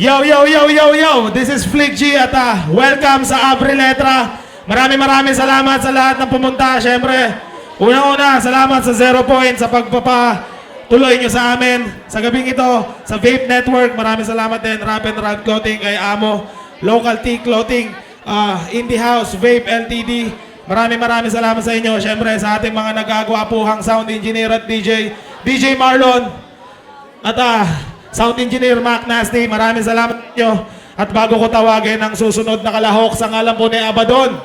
Yo, yo, yo, yo, yo! This is Flick G at welcome sa Abre Letra. Maraming salamat sa lahat ng pumunta. Siyempre, unang-una, salamat sa 0 Point sa pagpapatuloy nyo sa amin. Sa gabing ito, sa Vape Network, maraming salamat din. Rap and Rad Clothing kay Amo, Local Tea Clothing, Indie House, Vape LTD. Maraming salamat sa inyo. Siyempre, sa ating mga nagagwapuhang sound engineer at DJ Marlon. At Sound Engineer Mac Nasty, maraming salamat nyo. At bago ko tawagin ang susunod na kalahok sa ngalan po ni Abaddon,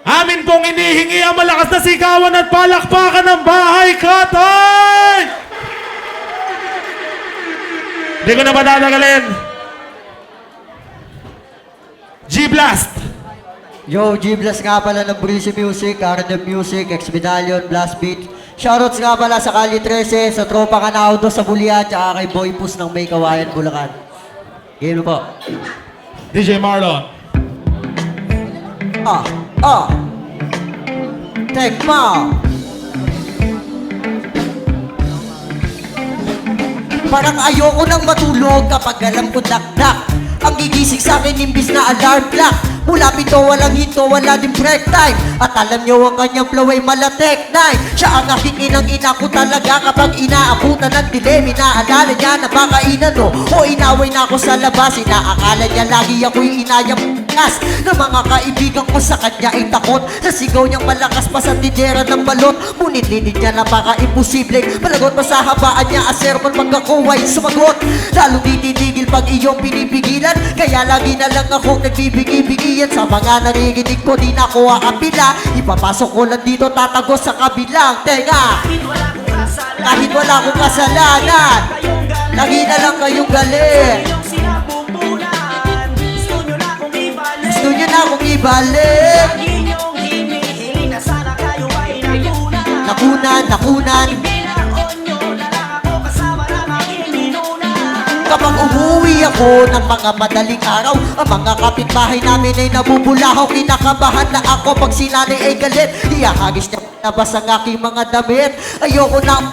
amin pong inihingi ang malakas na sigawan at palakpakan ng bahay katay! Hindi ko na patatagalin. G-Blast! Yo, G-Blast nga pala ng Breezy Music, Arden Music, X-Medallion, Blast Beat. Shoutouts nga pala sa Kali 13, sa Tropa Canaudo sa Bulian, tsaka kay Boy Pus ng May Kawayan, Bulacan. Game po. DJ Marlon. Tekma! Parang ayoko nang matulog kapag alam ko dakdak. Ang gigising sa akin imbis na alarm clock. Mula pito walang hinto, wala din break time. At alam nyo ang kanyang flow ay malatek nine. Siya ang aking inang-ina ko talaga. Kapag inaabutan ng dilim, inaalala niya na baka inano o inaway na ako sa labas. Inaakala niya lagi ako'y inayang kas na mga kaibigan ko sa kanya ay takot. Sa sigaw niyang malakas pa sa tindera ng balot. Ngunit linid niya na baka imposible malagot pa sa habaan niya. Asermon pagkakuway sumagot. Lalo dititigil pag iyong pinipigilan. Kaya lagi na lang ako nagbibigi-bigi. Sa mga narinig ko di na ako aapila. Ipapasok ko lang dito tatagos sa kabilang tenga. Kahit wala akong kasalanan, lagi na lang kayong galing. Gusto nyo na akong ibalik. Nakunan Kapag umuwi ako ng mga madaling araw, ang mga kapitbahay namin ay nabubulahaw. Kinakabahan na ako pag sinanay ay galit. Iyahagis niya labas ang aking mga damit. Ayoko na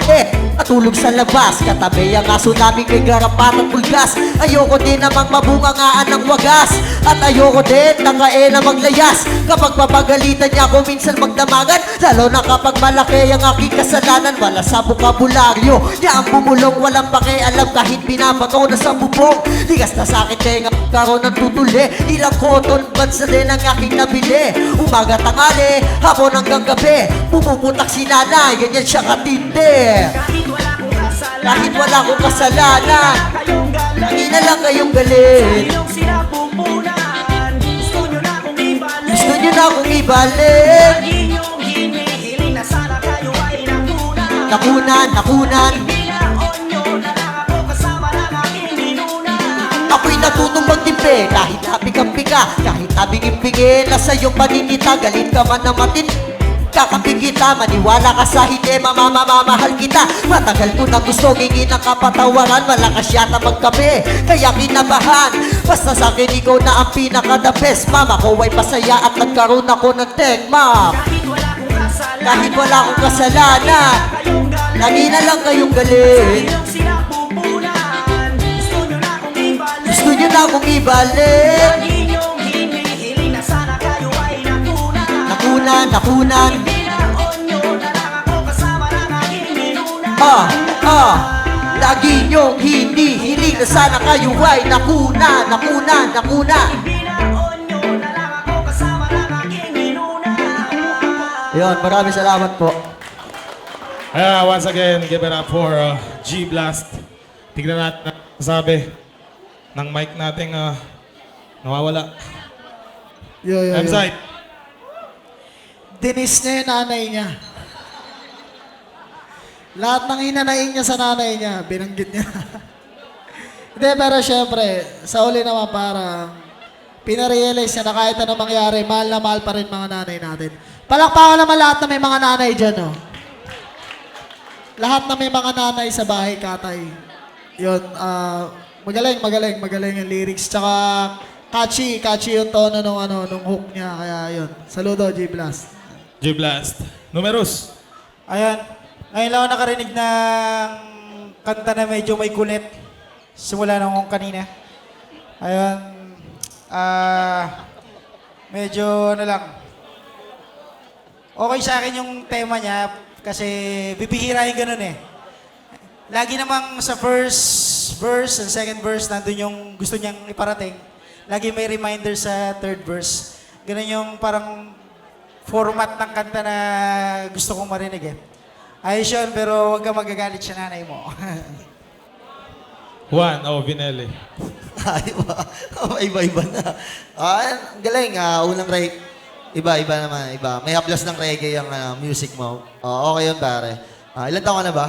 matulog sa labas. Katabi ang aso namin kay garapat at pulgas. Ayoko din namang mabungangaan ng wagas. At ayoko din nakaela maglayas. Kapag papagalitan niya ako minsan magdamagan. Lalo na kapag malaki ang aking kasalanan. Wala sa bukabularyo niya ang bumulong. Walang pakialam kahit binabato na sa bubong. Tigas na sakit tenga karon ng tutuli. Ilang cotton buds na din ang aking nabili. Umaga tangali, hapon hanggang gabi. Pumuputak si nanay, ganyan siya katindi. Kahit wala akong kasalanan, lagi na lang kayong galit. Gusto nyo na akong ibalik. Nakunan Ako'y natutong magtimpe kahit napikang-pika. Kahit nabingin-bingin na sa'yong paninita. Galit ka man na matin kakapig kita, maniwala ka sa hindi, mamamahal kita. Matagal ko na gusto hingin ang kapatawaran. Malakas yata magkape, kaya kinabahan. Basta sa akin ikaw na ang pinaka-the best. Mama ko ay pasaya at nagkaroon ako ng tekma. Kahit wala akong kasalanan, lagi na lang kayong galit. Gusto nyo na akong ibalik. Nakunan Lagi nyong hindi hiling na sana kayo ay nakunan. Ayun, maraming salamat po. Once again, give it up for G-Blast. Tignan natin ang sabi ng mic nating nawawala. Yo. Website. Dinis niya yung nanay niya. Lahat ng hinanain niya sa nanay niya, binanggit niya. Hindi, pero syempre, sa uli naman parang pinarealize niya na kahit anong mangyari, mahal na mahal pa rin mga nanay natin. Palakpakan naman lahat na may mga nanay dyan, no? Lahat na may mga nanay sa bahay, katay. Yun, magaling yung lyrics. Tsaka, catchy yung tono nung hook niya. Kaya yun, saludo, G-Blast. G-Blast. Numerous. Ayan. Ngayon lang ako nakarinig ng kanta na medyo may kulit. Simula nung kanina. Ayun. Medyo ano lang. Okay sa akin yung tema niya kasi bibihira yung ganun eh. Lagi namang sa first verse and second verse nandun yung gusto niyang iparating. Lagi may reminder sa third verse. Ganun yung parang format ng kanta na gusto kong marinig eh. Ayos yun, pero huwag ka magagalit sa nanay mo. Juan Vinelli. Iba. Iba-iba na. Ang galing. Unang iba-iba naman. Iba. May haplas ng reggae ang music mo. Okay yun, pare. Ilan taon ka na ba?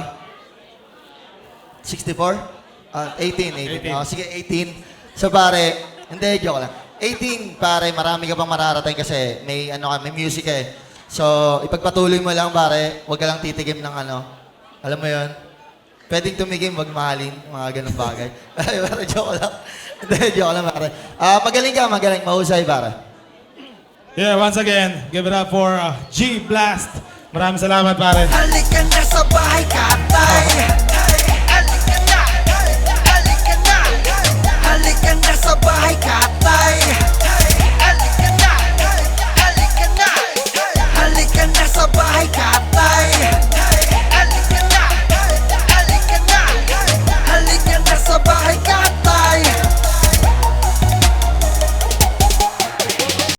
64? 18. Sige, 18. So, pare, hindi, joke lang. 18, pare, marami ka pang mararating kasi may, may music eh. So, ipagpatuloy mo lang, pare. Huwag ka lang titigim ng Alam mo yun? Pwedeng tumigim, wag mahalin. Mga ganun bagay. Pero joke lang. Hindi, joke lang, pare. Magaling ka, magaling. Mahusay, pare. Yeah, once again, give it up for G Blast. Maraming salamat, pare. Halika na sa bahay, katay.